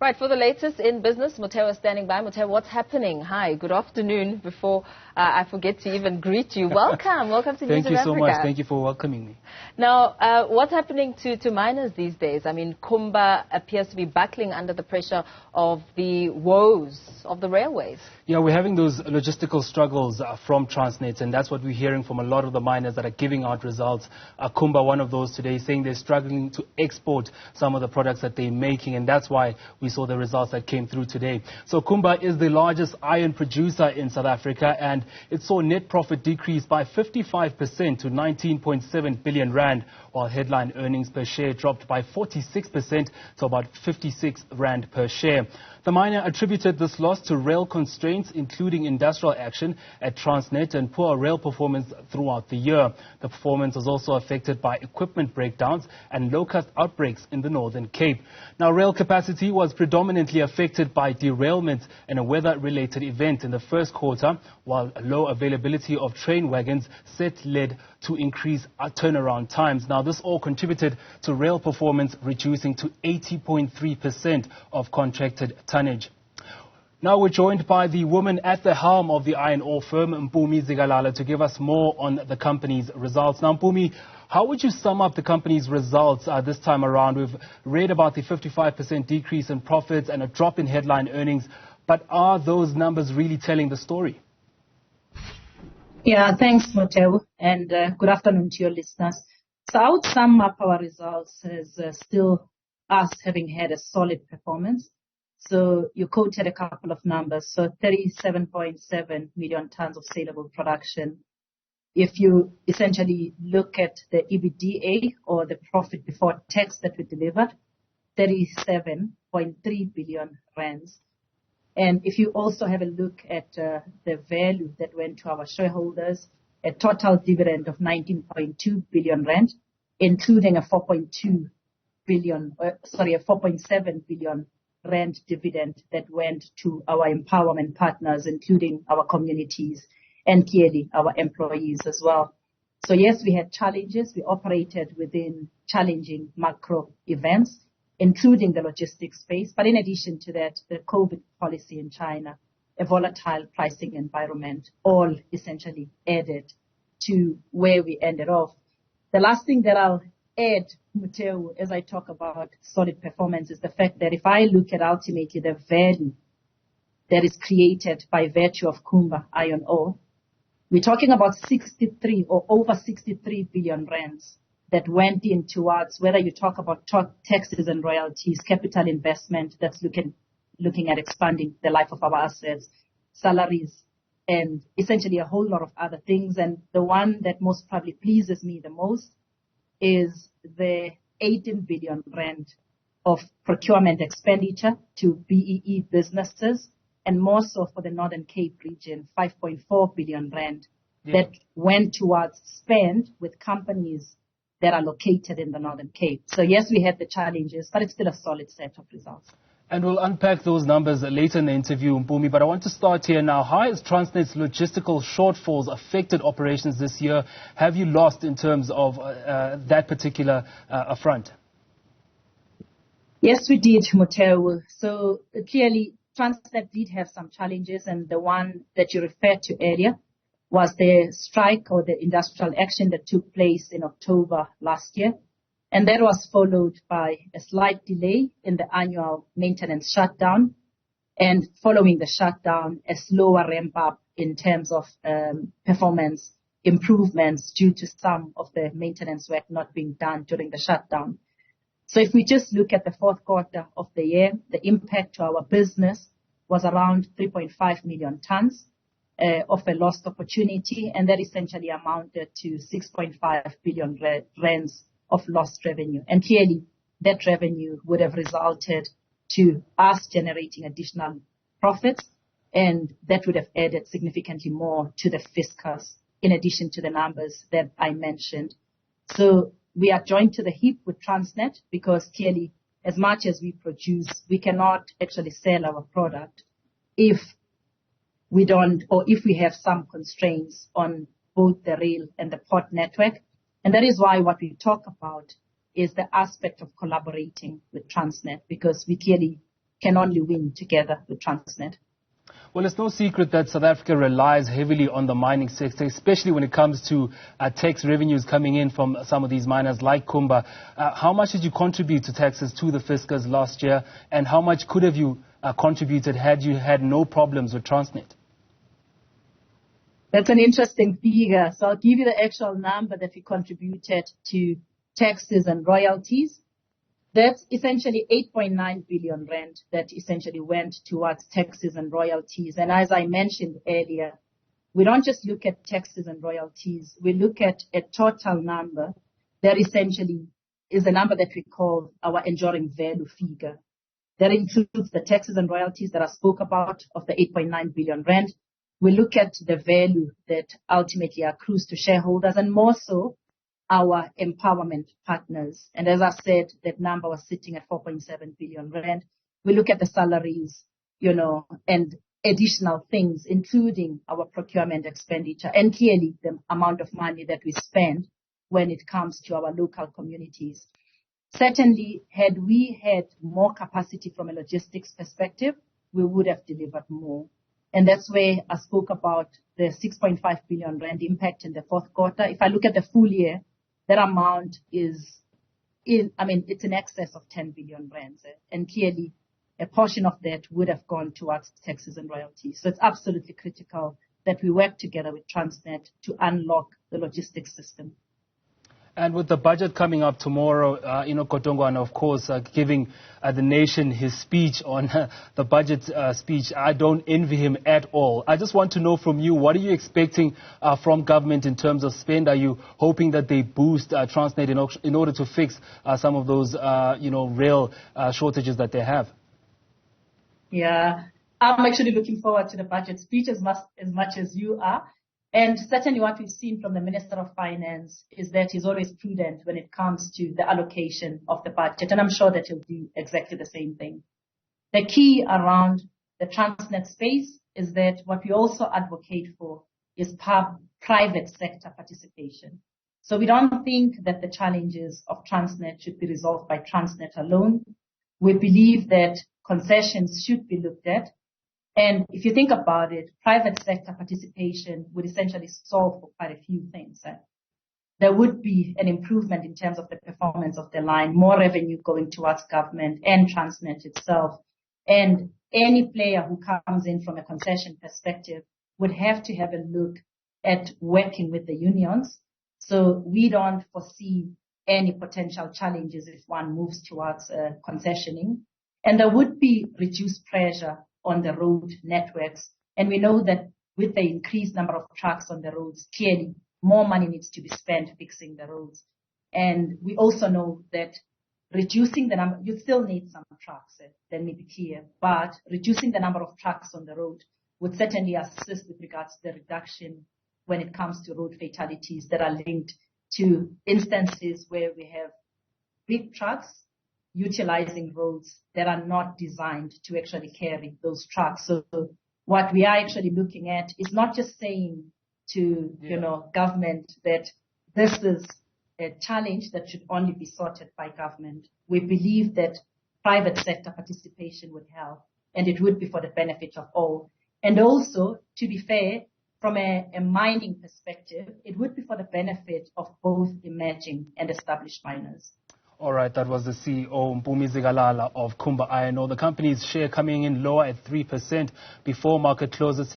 Right, for the latest in business, Muteo is standing by. Muteo, what's happening? Hi, good afternoon. Before I forget to even greet you, welcome to Newzroom Afrika. Thank you so much. Thank you for welcoming me. Now, what's happening to miners these days? I mean, Kumba appears to be buckling under the pressure of the woes of the railways. Yeah, we're having those logistical struggles from Transnet, and that's what we're hearing from a lot of the miners that are giving out results. Kumba, one of those today, saying they're struggling to export some of the products that they're making, and that's why we saw the results that came through today. So Kumba is the largest iron producer in South Africa, and it saw net profit decrease by 55% to 19.7 billion rand, while headline earnings per share dropped by 46% to about 56 rand per share. The miner attributed this loss to rail constraints, including industrial action at Transnet and poor rail performance throughout the year. The performance was also affected by equipment breakdowns and locust outbreaks in the Northern Cape. Now, rail capacity was predominantly affected by derailments and a weather-related event in the first quarter, while low availability of train wagons led to increased turnaround times. Now, this all contributed to rail performance reducing to 80.3% of contracted tonnage. Now we're joined by the woman at the helm of the iron ore firm, Mpumi Zikalala, to give us more on the company's results. Now, Mpumi, how would you sum up the company's results this time around? We've read about the 55% decrease in profits and a drop in headline earnings, but are those numbers really telling the story? Yeah, thanks, Muteo, and good afternoon to your listeners. So I would sum up our results as still us having had a solid performance. So you quoted a couple of numbers. So 37.7 million tons of saleable production. If you essentially look at the EBITDA or the profit before tax that we delivered, 37.3 billion rands. And if you also have a look at the value that went to our shareholders, a total dividend of 19.2 billion rand, including a 4.7 billion rand dividend that went to our empowerment partners, including our communities and clearly our employees as well. So yes, we had challenges. We operated within challenging macro events, including the logistics space. But in addition to that, the COVID policy in China, a volatile pricing environment, all essentially added to where we ended off. The last thing that I'll add, Muteo, as I talk about solid performance is the fact that if I look at ultimately the value that is created by virtue of Kumba iron ore, we're talking about 63 or over 63 billion rands that went in towards, whether you talk about taxes and royalties, capital investment that's looking at expanding the life of our assets, salaries, and essentially a whole lot of other things. And the one that most probably pleases me the most is the 18 billion rand of procurement expenditure to BEE businesses, and more so for the Northern Cape region, 5.4 billion rand that went towards spend with companies that are located in the Northern Cape. So yes, we had the challenges, but it's still a solid set of results. And we'll unpack those numbers later in the interview, Mpumi, but I want to start here now. How has Transnet's logistical shortfalls affected operations this year? Have you lost in terms of that particular front? Yes, we did, Muteo. So clearly, Transnet did have some challenges, and the one that you referred to earlier was the strike or the industrial action that took place in October last year. And that was followed by a slight delay in the annual maintenance shutdown. And following the shutdown, a slower ramp up in terms of performance improvements due to some of the maintenance work not being done during the shutdown. So if we just look at the fourth quarter of the year, the impact to our business was around 3.5 million tons of a lost opportunity. And that essentially amounted to 6.5 billion rands of lost revenue. And clearly, that revenue would have resulted to us generating additional profits, and that would have added significantly more to the fiscus, in addition to the numbers that I mentioned. So we are joined to the hip with Transnet because clearly, as much as we produce, we cannot actually sell our product if we don't, or if we have some constraints on both the rail and the port network. And that is why what we talk about is the aspect of collaborating with Transnet, because we clearly can only win together with Transnet. Well, it's no secret that South Africa relies heavily on the mining sector, especially when it comes to tax revenues coming in from some of these miners like Kumba. How much did you contribute to taxes to the fiscus last year, and how much could have you contributed had you had no problems with Transnet? That's an interesting figure. So I'll give you the actual number that we contributed to taxes and royalties. That's essentially 8.9 billion rand that essentially went towards taxes and royalties. And as I mentioned earlier, we don't just look at taxes and royalties. We look at a total number that essentially is the number that we call our enduring value figure. That includes the taxes and royalties that I spoke about of the 8.9 billion rand. We look at the value that ultimately accrues to shareholders and more so our empowerment partners. And as I said, that number was sitting at 4.7 billion rand. We look at the salaries, and additional things, including our procurement expenditure and clearly the amount of money that we spend when it comes to our local communities. Certainly, had we had more capacity from a logistics perspective, we would have delivered more. And that's where I spoke about the 6.5 billion rand impact in the fourth quarter. If I look at the full year, that amount it's in excess of 10 billion rand. And clearly, a portion of that would have gone towards taxes and royalties. So it's absolutely critical that we work together with Transnet to unlock the logistics system. And with the budget coming up tomorrow, Kotongwana, of course, giving the nation his speech on the budget speech, I don't envy him at all. I just want to know from you, what are you expecting from government in terms of spend? Are you hoping that they boost Transnet in order to fix some of those, rail shortages that they have? Yeah, I'm actually looking forward to the budget speech as much as you are. And certainly what we've seen from the Minister of Finance is that he's always prudent when it comes to the allocation of the budget. And I'm sure that he'll do exactly the same thing. The key around the Transnet space is that what we also advocate for is private sector participation. So we don't think that the challenges of Transnet should be resolved by Transnet alone. We believe that concessions should be looked at. And if you think about it, private sector participation would essentially solve for quite a few things. There would be an improvement in terms of the performance of the line, more revenue going towards government and Transnet itself. And any player who comes in from a concession perspective would have to have a look at working with the unions. So we don't foresee any potential challenges if one moves towards concessioning. And there would be reduced pressure on the road networks. And we know that with the increased number of trucks on the roads, clearly more money needs to be spent fixing the roads. And we also know that reducing the number, you still need some trucks, let me be clear, but reducing the number of trucks on the road would certainly assist with regards to the reduction when it comes to road fatalities that are linked to instances where we have big trucks utilizing roads that are not designed to actually carry those trucks. So what we are actually looking at is not just saying to, government that this is a challenge that should only be sorted by government. We believe that private sector participation would help, and it would be for the benefit of all. And also, to be fair, from a mining perspective, it would be for the benefit of both emerging and established miners. All right, that was the CEO Mpumi Zikalala of Kumba. I know the company's share coming in lower at 3% before market closes.